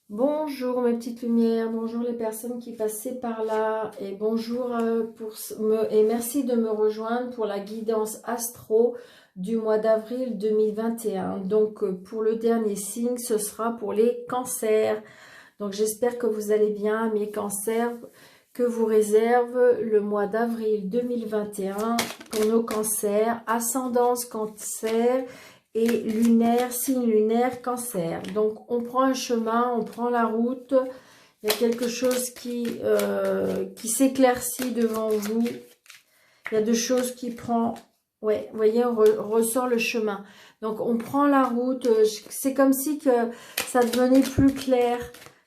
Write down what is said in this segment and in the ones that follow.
Bonjour mes petites lumières, bonjour les personnes qui passaient par là et bonjour et merci de me rejoindre pour la guidance astro du mois d'avril 2021. Donc pour le dernier signe, ce sera pour les cancers. Donc j'espère que vous allez bien mes cancers, que vous réserve le mois d'avril 2021 pour nos cancers, ascendance cancer et lunaire, signe lunaire, cancer. Donc, on prend un chemin, on prend la route. Il y a quelque chose qui s'éclaircit devant vous. Il y a deux choses qui prend... Ouais, vous voyez, on ressort le chemin. Donc, on prend la route. C'est comme si que ça devenait plus clair.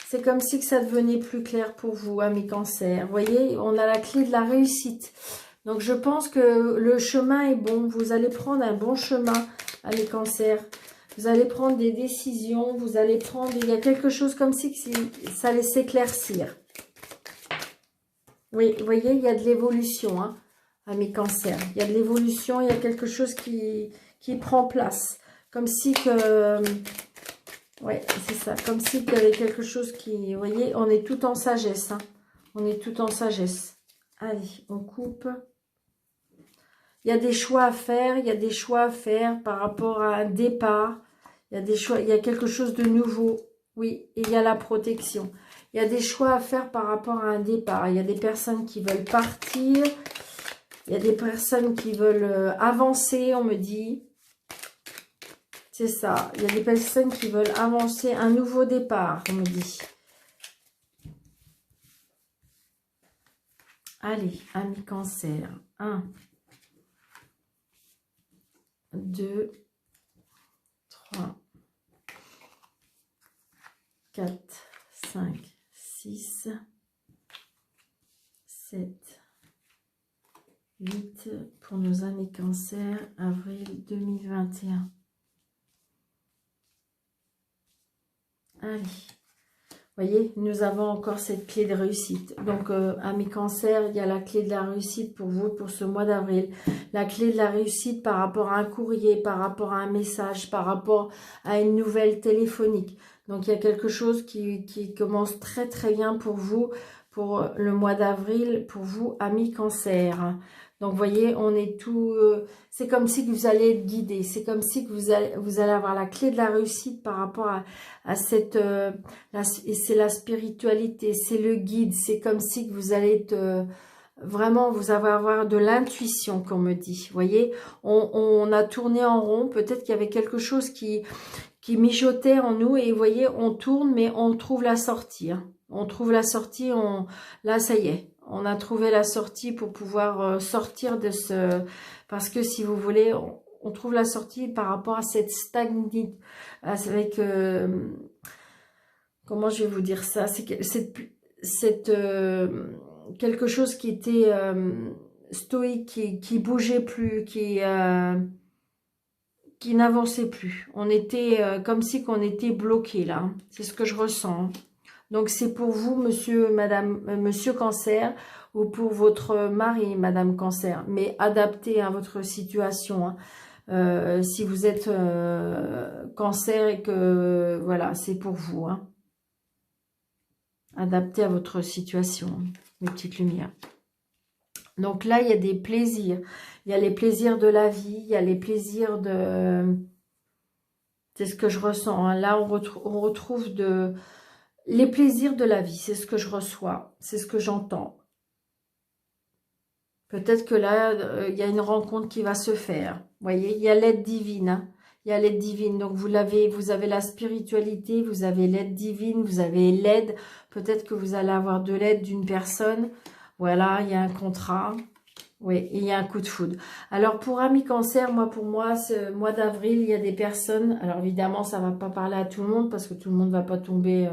C'est comme si que ça devenait plus clair pour vous, mes cancers. Vous voyez, on a la clé de la réussite. Donc, je pense que le chemin est bon. Vous allez prendre un bon chemin, mes cancers. Vous allez prendre des décisions. Vous allez prendre... Il y a quelque chose comme si ça allait s'éclaircir. Oui, vous voyez, il y a de l'évolution, hein, mes cancers. Il y a de l'évolution. Il y a quelque chose qui prend place. Comme si que... Ouais, c'est ça. Comme si qu'il y avait quelque chose qui... Vous voyez, on est tout en sagesse. Hein. On est tout en sagesse. Allez, on coupe... Il y a des choix à faire, il y a des choix à faire par rapport à un départ. Il y a des choix, il y a quelque chose de nouveau. Oui, et il y a la protection. Il y a des choix à faire par rapport à un départ. Il y a des personnes qui veulent partir. Il y a des personnes qui veulent avancer, on me dit. C'est ça. Il y a des personnes qui veulent avancer, un nouveau départ, on me dit. Allez, amis cancer. 1, 2, 3, 4, 5, 6, 7, 8 pour nos amis cancer, avril 2021. Allez, vous voyez, nous avons encore cette clé de réussite. Donc, amis cancer, il y a la clé de la réussite pour vous, pour ce mois d'avril. La clé de la réussite par rapport à un courrier, par rapport à un message, par rapport à une nouvelle téléphonique. Donc, il y a quelque chose qui commence très très bien pour vous, pour le mois d'avril, pour vous, amis cancer. Donc, vous voyez, on est tout... c'est comme si que vous allez être guidé. C'est comme si que vous allez avoir la clé de la réussite par rapport à cette... et c'est la spiritualité, c'est le guide. C'est comme si que vous allez être... vraiment, vous allez avoir de l'intuition, qu'on me dit. Vous voyez, on a tourné en rond. Peut-être qu'il y avait quelque chose qui mijotait en nous. Et vous voyez, on tourne, mais on trouve la sortie. Hein. On trouve la sortie. Là, ça y est. On a trouvé la sortie pour pouvoir sortir de ce... Parce que si vous voulez, on trouve la sortie par rapport à cette stagnité. Avec... comment je vais vous dire ça? C'est quelque chose qui était stoïque, qui bougeait plus, qui n'avançait plus. On était comme si qu'on était bloqué là. C'est ce que je ressens. Donc c'est pour vous, monsieur, madame, monsieur cancer, ou pour votre mari, madame cancer, mais adapté à votre situation. Hein. Si vous êtes cancer et que voilà, c'est pour vous. Hein. Adapté à votre situation, mes petites lumières. Donc là, il y a des plaisirs. Il y a les plaisirs de la vie, il y a les plaisirs de... C'est ce que je ressens. Hein. Là, on retrouve les plaisirs de la vie. C'est ce que je reçois. C'est ce que j'entends. Peut-être que là, il y a une rencontre qui va se faire. Vous voyez, il y a l'aide divine. Hein. Il y a l'aide divine. Donc, vous avez la spiritualité, vous avez l'aide divine, vous avez l'aide. Peut-être que vous allez avoir de l'aide d'une personne. Voilà, il y a un contrat. Oui, il y a un coup de foudre. Alors, pour amis cancer, pour moi, ce mois d'avril, il y a des personnes... Alors, évidemment, ça ne va pas parler à tout le monde parce que tout le monde ne va pas tomber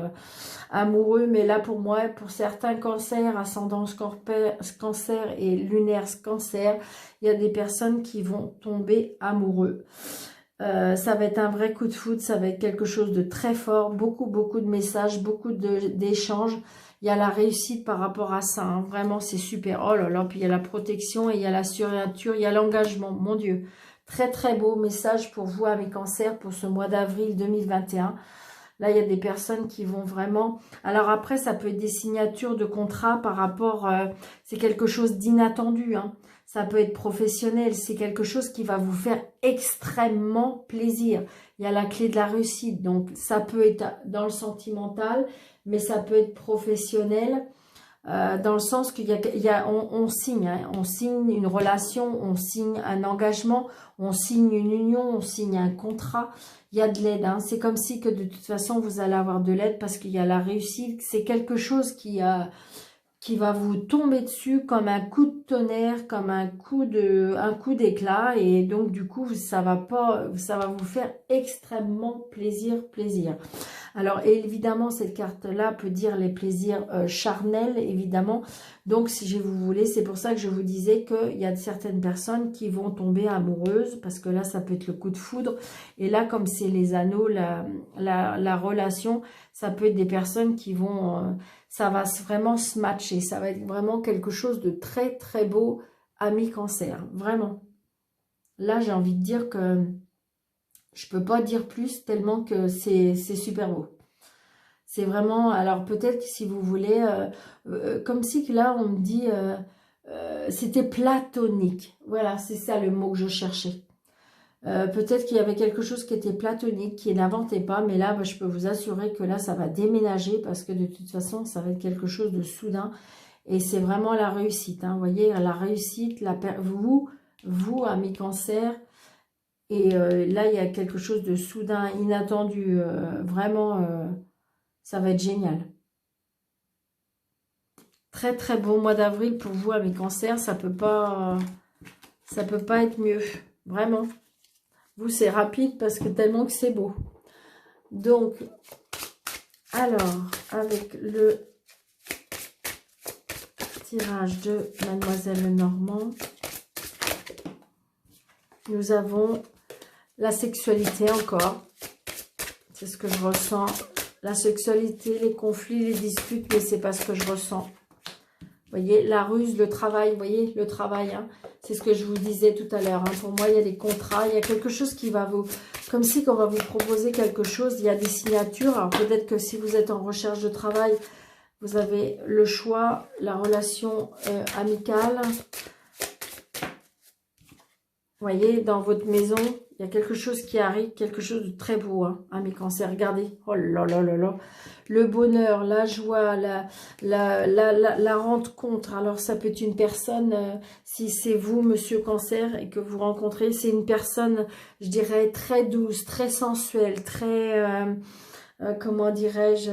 amoureux. Mais là, pour moi, pour certains cancers, ascendance cancer et lunaire cancer, il y a des personnes qui vont tomber amoureux. Ça va être un vrai coup de foudre, ça va être quelque chose de très fort, beaucoup de messages, beaucoup d'échanges. Il y a la réussite par rapport à ça, hein. Vraiment c'est super. Oh là là, puis il y a la protection et il y a la surnature, il y a l'engagement, mon Dieu. Très très beau message pour vous, mes cancers, pour ce mois d'avril 2021. Là, il y a des personnes qui vont vraiment... Alors après, ça peut être des signatures de contrat par rapport... c'est quelque chose d'inattendu, hein. Ça peut être professionnel. C'est quelque chose qui va vous faire extrêmement plaisir. Il y a la clé de la réussite. Donc, ça peut être dans le sentimental, mais ça peut être professionnel. Dans le sens on signe, hein, on signe une relation, on signe un engagement, on signe une union, on signe un contrat. Il y a de l'aide, hein. C'est comme si que de toute façon vous allez avoir de l'aide parce qu'il y a la réussite. C'est quelque chose qui va vous tomber dessus comme un coup de tonnerre, comme un coup d'éclat, et donc du coup ça va vous faire extrêmement plaisir. Alors évidemment cette carte là peut dire les plaisirs charnels, évidemment. Donc si vous voulez, c'est pour ça que je vous disais qu'il y a certaines personnes qui vont tomber amoureuses, parce que là ça peut être le coup de foudre, et là comme c'est les anneaux, la relation, ça peut être des personnes qui vont ça va vraiment se matcher, ça va être vraiment quelque chose de très très beau, ami Cancer, vraiment. Là j'ai envie de dire que je peux pas dire plus tellement que c'est super beau. C'est vraiment, alors peut-être que si vous voulez, comme si que là on me dit, c'était platonique. Voilà, c'est ça le mot que je cherchais. Peut-être qu'il y avait quelque chose qui était platonique, qui n'inventait pas, mais là, je peux vous assurer que là, ça va déménager parce que de toute façon, ça va être quelque chose de soudain. Et c'est vraiment la réussite, hein. Vous voyez, la réussite, vous, amis Cancer, et là, il y a quelque chose de soudain, inattendu, vraiment, ça va être génial. Très, très beau mois d'avril pour vous, amis Cancer, ça peut pas être mieux, vraiment. Vous, c'est rapide parce que tellement que c'est beau. Donc, alors, avec le tirage de Mademoiselle Lenormand, nous avons la sexualité encore. C'est ce que je ressens. La sexualité, les conflits, les disputes, mais c'est pas ce que je ressens. Vous voyez, la ruse, le travail, vous voyez, le travail, hein, c'est ce que je vous disais tout à l'heure. Hein. Pour moi, il y a des contrats, il y a quelque chose qui va vous... Comme si qu'on va vous proposer quelque chose, il y a des signatures. Alors peut-être que si vous êtes en recherche de travail, vous avez le choix, la relation amicale. Vous voyez, dans votre maison, il y a quelque chose qui arrive, quelque chose de très beau, hein, amis Cancer. Regardez, oh là là là là. Le bonheur, la joie, la rencontre. Alors, ça peut être une personne, si c'est vous, Monsieur Cancer, et que vous rencontrez, c'est une personne, je dirais, très douce, très sensuelle, très, comment dirais-je,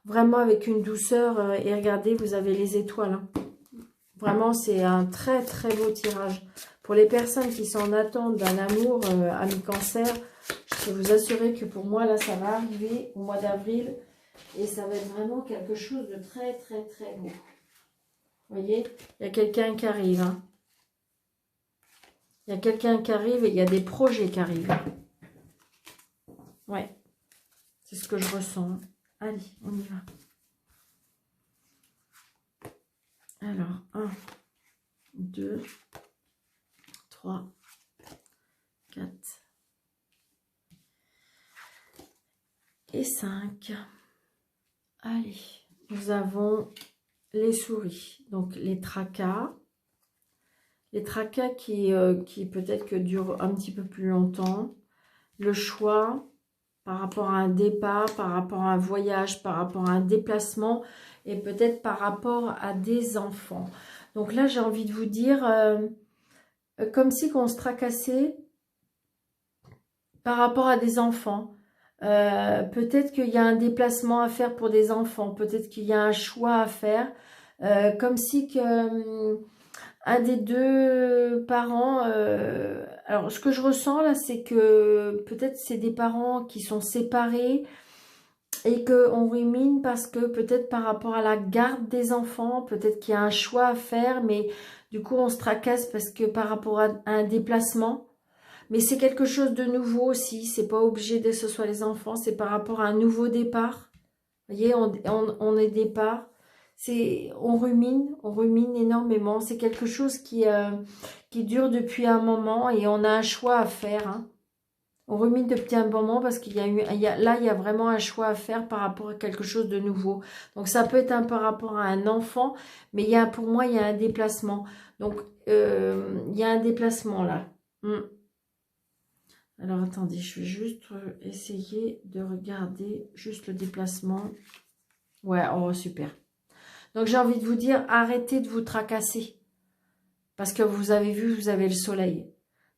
vraiment avec une douceur. Et regardez, vous avez les étoiles. Hein. Vraiment, c'est un très, très beau tirage. Pour les personnes qui sont en attente d'un amour, amis Cancer, je peux vous assurer que pour moi, là, ça va arriver au mois d'avril. Et ça va être vraiment quelque chose de très, très, très beau. Vous voyez, il y a quelqu'un qui arrive. Hein. Il y a quelqu'un qui arrive et il y a des projets qui arrivent. Ouais, c'est ce que je ressens. Allez, on y va. Alors, 1, 2, 3, 4 et 5. Allez, nous avons les souris, donc les tracas. Les tracas qui peut-être que durent un petit peu plus longtemps. Le choix par rapport à un départ, par rapport à un voyage, par rapport à un déplacement et peut-être par rapport à des enfants. Donc là, j'ai envie de vous dire, comme si on se tracassait par rapport à des enfants. Peut-être qu'il y a un déplacement à faire pour des enfants. Peut-être qu'il y a un choix à faire. Comme si que... un des deux parents, alors ce que je ressens là, c'est que peut-être c'est des parents qui sont séparés et qu'on rumine parce que peut-être par rapport à la garde des enfants, peut-être qu'il y a un choix à faire, mais du coup on se tracasse parce que par rapport à un déplacement, mais c'est quelque chose de nouveau aussi, c'est pas obligé que ce soit les enfants, c'est par rapport à un nouveau départ, vous voyez, on est départ. On rumine énormément. C'est quelque chose qui dure depuis un moment et on a un choix à faire. Hein. On rumine depuis un bon moment parce qu'il y a eu, là, il y a vraiment un choix à faire par rapport à quelque chose de nouveau. Donc, ça peut être un par rapport à un enfant, mais pour moi, il y a un déplacement. Donc, il y a un déplacement là. Alors, attendez, je vais juste essayer de regarder juste le déplacement. Ouais, oh, super. Donc, j'ai envie de vous dire, arrêtez de vous tracasser. Parce que vous avez vu, vous avez le soleil.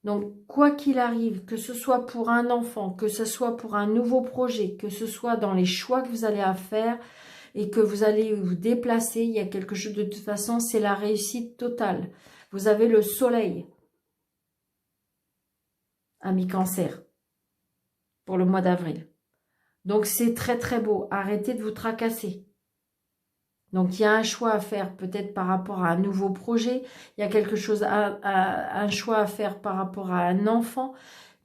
Donc, quoi qu'il arrive, que ce soit pour un enfant, que ce soit pour un nouveau projet, que ce soit dans les choix que vous allez faire et que vous allez vous déplacer, il y a quelque chose de toute façon, c'est la réussite totale. Vous avez le soleil, ami Cancer, pour le mois d'avril. Donc, c'est très très beau. Arrêtez de vous tracasser. Donc, il y a un choix à faire peut-être par rapport à un nouveau projet. Il y a quelque chose, un choix à faire par rapport à un enfant.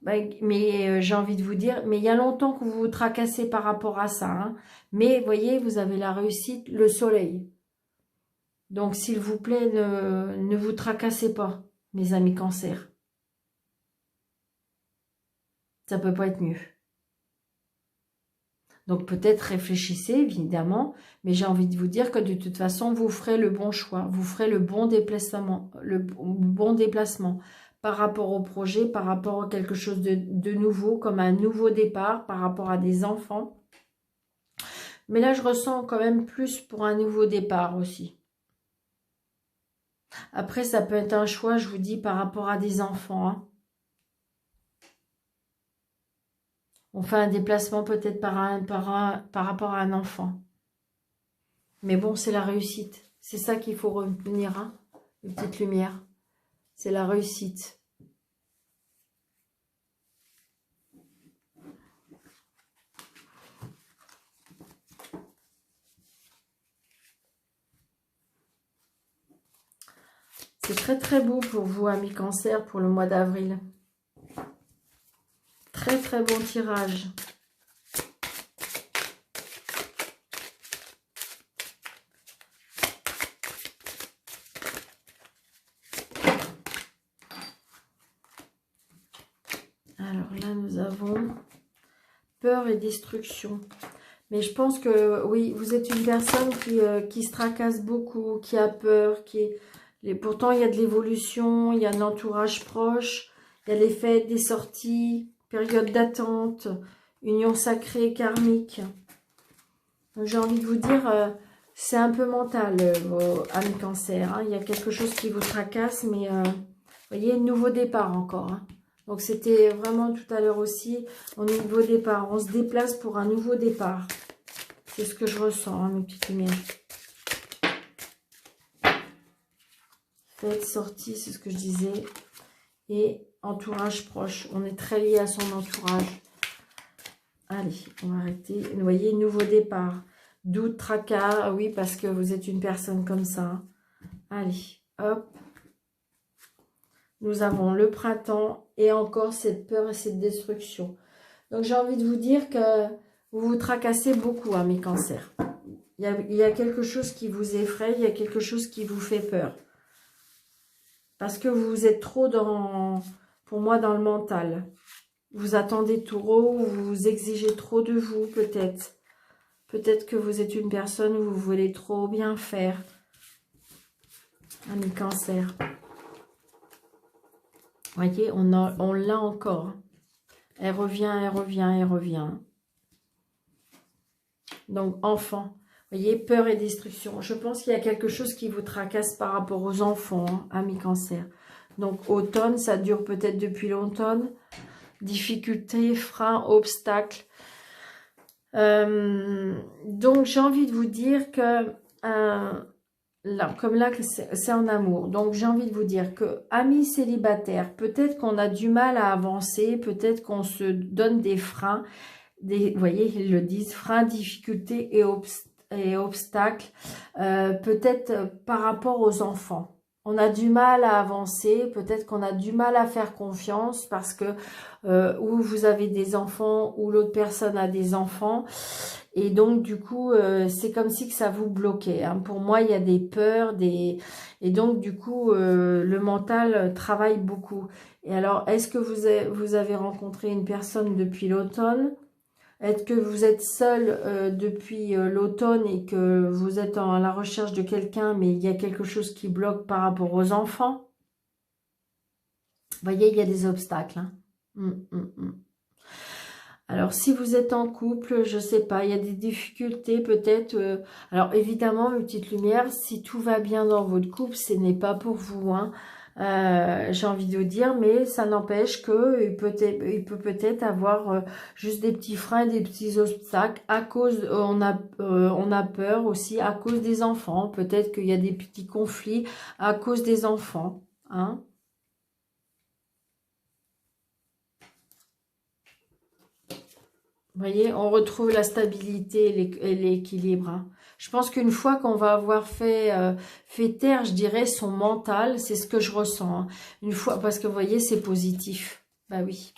Mais j'ai envie de vous dire, mais il y a longtemps que vous vous tracassez par rapport à ça. Hein. Mais, voyez, vous avez la réussite, le soleil. Donc, s'il vous plaît, ne vous tracassez pas, mes amis Cancer. Ça peut pas être mieux. Donc peut-être réfléchissez, évidemment, mais j'ai envie de vous dire que de toute façon, vous ferez le bon choix, vous ferez le bon déplacement, par rapport au projet, par rapport à quelque chose de nouveau, comme un nouveau départ, par rapport à des enfants. Mais là, je ressens quand même plus pour un nouveau départ aussi. Après, ça peut être un choix, je vous dis, par rapport à des enfants, hein. On fait un déplacement peut-être par rapport à un enfant. Mais bon, c'est la réussite. C'est ça qu'il faut retenir, hein, une petite lumière. C'est la réussite. C'est très très beau pour vous, amis Cancer, pour le mois d'avril. Très très bon tirage. Alors là, nous avons peur et destruction. Mais je pense que, oui, vous êtes une personne qui se tracasse beaucoup, qui a peur, pourtant, il y a de l'évolution, il y a un entourage proche, il y a les fêtes, des sorties, période d'attente, union sacrée, karmique. J'ai envie de vous dire, c'est un peu mental, vos amis Cancer. Hein. Il y a quelque chose qui vous tracasse, mais vous voyez, nouveau départ encore. Hein. Donc, c'était vraiment tout à l'heure aussi, au nouveau départ. On se déplace pour un nouveau départ. C'est ce que je ressens, hein, mes petites lumières. Fête, sortie, c'est ce que je disais. Et entourage proche. On est très lié à son entourage. Allez, on va arrêter. Vous voyez, nouveau départ. Doute, tracas. Ah oui, parce que vous êtes une personne comme ça. Hein. Allez, hop. Nous avons le printemps et encore cette peur et cette destruction. Donc, j'ai envie de vous dire que vous vous tracassez beaucoup, hein, mes cancers. Il y a quelque chose qui vous effraie, il y a quelque chose qui vous fait peur. Parce que vous êtes trop pour moi, dans le mental. Vous attendez trop, vous exigez trop de vous, peut-être. Peut-être que vous êtes une personne où vous voulez trop bien faire. Ami Cancer. Vous voyez, on l'a encore. Elle revient, elle revient, elle revient. Donc, enfant. Vous voyez, peur et destruction. Je pense qu'il y a quelque chose qui vous tracasse par rapport aux enfants, hein, amis Cancer. Donc, automne, ça dure peut-être depuis l'automne. Difficultés, freins, obstacles. Donc, j'ai envie de vous dire que... là, comme là, c'est en amour. Donc, j'ai envie de vous dire que, amis célibataires, peut-être qu'on a du mal à avancer, peut-être qu'on se donne des freins, vous voyez, ils le disent, freins, difficultés et obstacles, peut-être par rapport aux enfants. On a du mal à avancer, peut-être qu'on a du mal à faire confiance parce que ou vous avez des enfants ou l'autre personne a des enfants Et donc, du coup, c'est comme si que ça vous bloquait, hein. Pour moi, il y a des peurs, et donc, du coup, le mental travaille beaucoup. Et alors, est-ce que vous avez rencontré une personne depuis l'automne? Est-ce que vous êtes seul depuis l'automne et que vous êtes à la recherche de quelqu'un, mais il y a quelque chose qui bloque par rapport aux enfants? Vous voyez, il y a des obstacles, hein. Mm. Alors, si vous êtes en couple, je sais pas, il y a des difficultés peut-être. Alors, évidemment, une petite lumière, si tout va bien dans votre couple, ce n'est pas pour vous, hein. J'ai envie de vous dire, mais ça n'empêche que il peut peut-être avoir juste des petits freins, des petits obstacles à cause, on a peur aussi à cause des enfants. Peut-être qu'il y a des petits conflits à cause des enfants, hein. Vous voyez, on retrouve la stabilité et l'équilibre, hein. Je pense qu'une fois qu'on va avoir fait taire, je dirais, son mental, c'est ce que je ressens, hein. Une fois, parce que vous voyez, c'est positif. Bah oui.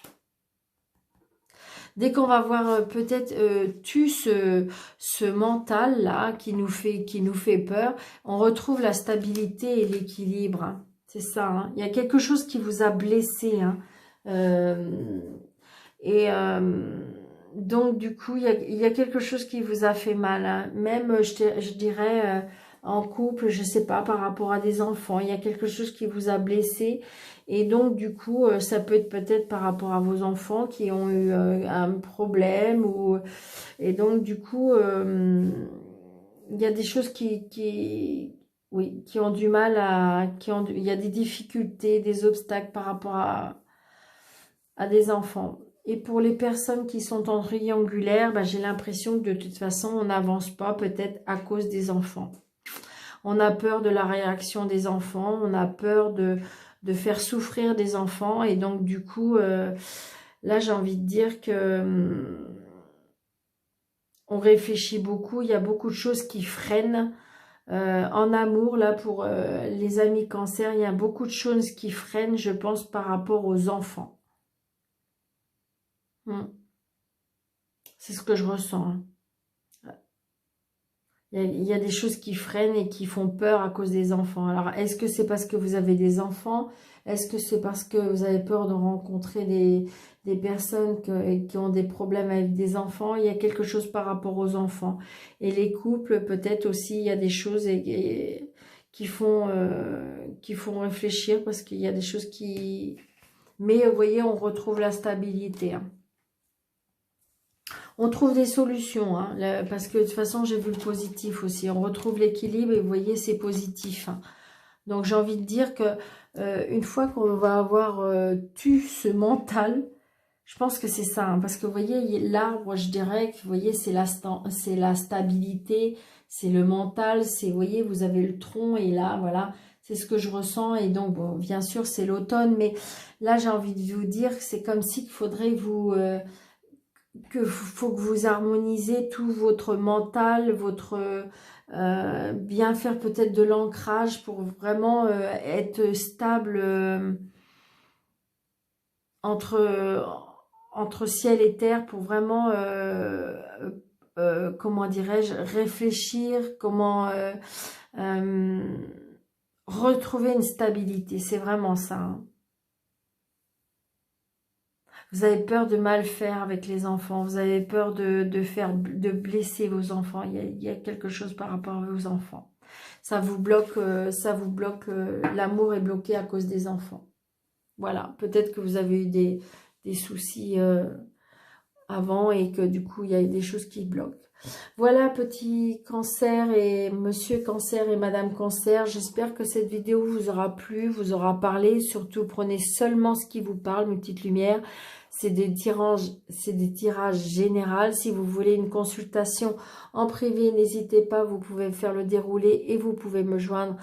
Dès qu'on va avoir peut-être tu ce mental-là qui nous fait peur, on retrouve la stabilité et l'équilibre, hein. C'est ça, hein. Il y a quelque chose qui vous a blessé, hein. Euh, et donc, du coup, il y a quelque chose qui vous a fait mal, hein. Même, je dirais, en couple, je sais pas, par rapport à des enfants, il y a quelque chose qui vous a blessé. Et donc, du coup, ça peut être peut-être par rapport à vos enfants qui ont eu un problème. Et donc, du coup, il y a des choses oui, qui ont du mal il y a des difficultés, des obstacles par rapport à des enfants. Et pour les personnes qui sont en triangulaire, bah, j'ai l'impression que de toute façon, on n'avance pas peut-être à cause des enfants. On a peur de la réaction des enfants, on a peur de faire souffrir des enfants. Et donc, du coup, là, j'ai envie de dire que on réfléchit beaucoup. Il y a beaucoup de choses qui freinent. En amour, là, pour les amis cancer, il y a beaucoup de choses qui freinent, je pense, par rapport aux enfants. C'est ce que je ressens, hein. Il y a des choses qui freinent et qui font peur à cause des enfants. Alors, est-ce que c'est parce que vous avez des enfants? Est-ce que c'est parce que vous avez peur de rencontrer des personnes qui ont des problèmes avec des enfants? Il y a quelque chose par rapport aux enfants. Et les couples, peut-être aussi, il y a des choses qui font réfléchir parce qu'il y a des choses qui... Mais vous voyez, on retrouve la stabilité, hein. On trouve des solutions, hein, parce que de toute façon, j'ai vu le positif aussi. On retrouve l'équilibre et vous voyez, c'est positif, hein. Donc, j'ai envie de dire que une fois qu'on va avoir tu ce mental, je pense que c'est ça, hein, parce que vous voyez, l'arbre, je dirais que vous voyez, c'est la stabilité, c'est le mental, vous voyez, vous avez le tronc et là, voilà, c'est ce que je ressens. Et donc, bon, bien sûr, c'est l'automne, mais là, j'ai envie de vous dire que c'est comme s'il faudrait faut que vous harmonisez tout votre mental, bien faire peut-être de l'ancrage pour vraiment être stable entre ciel et terre, pour vraiment comment dirais-je, réfléchir, comment retrouver une stabilité. C'est vraiment ça, hein. Vous avez peur de mal faire avec les enfants. Vous avez peur de blesser vos enfants. Il y a quelque chose par rapport à vos enfants. Ça vous bloque, l'amour est bloqué à cause des enfants. Voilà, peut-être que vous avez eu des soucis avant et que du coup, il y a des choses qui bloquent. Voilà, petit cancer et monsieur cancer et madame cancer. J'espère que cette vidéo vous aura plu, vous aura parlé. Surtout, prenez seulement ce qui vous parle, une petite lumière. C'est des tirages généraux. Si vous voulez une consultation en privé, n'hésitez pas, vous pouvez faire le déroulé et vous pouvez me joindre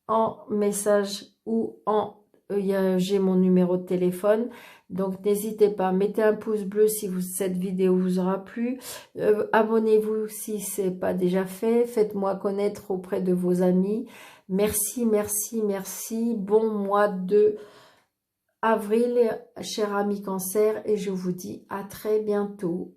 en message ou j'ai mon numéro de téléphone. Donc, n'hésitez pas, mettez un pouce bleu si cette vidéo vous aura plu. Abonnez-vous si ce n'est pas déjà fait. Faites-moi connaître auprès de vos amis. Merci, merci, merci. Bon mois de avril, cher ami cancer. Et je vous dis à très bientôt.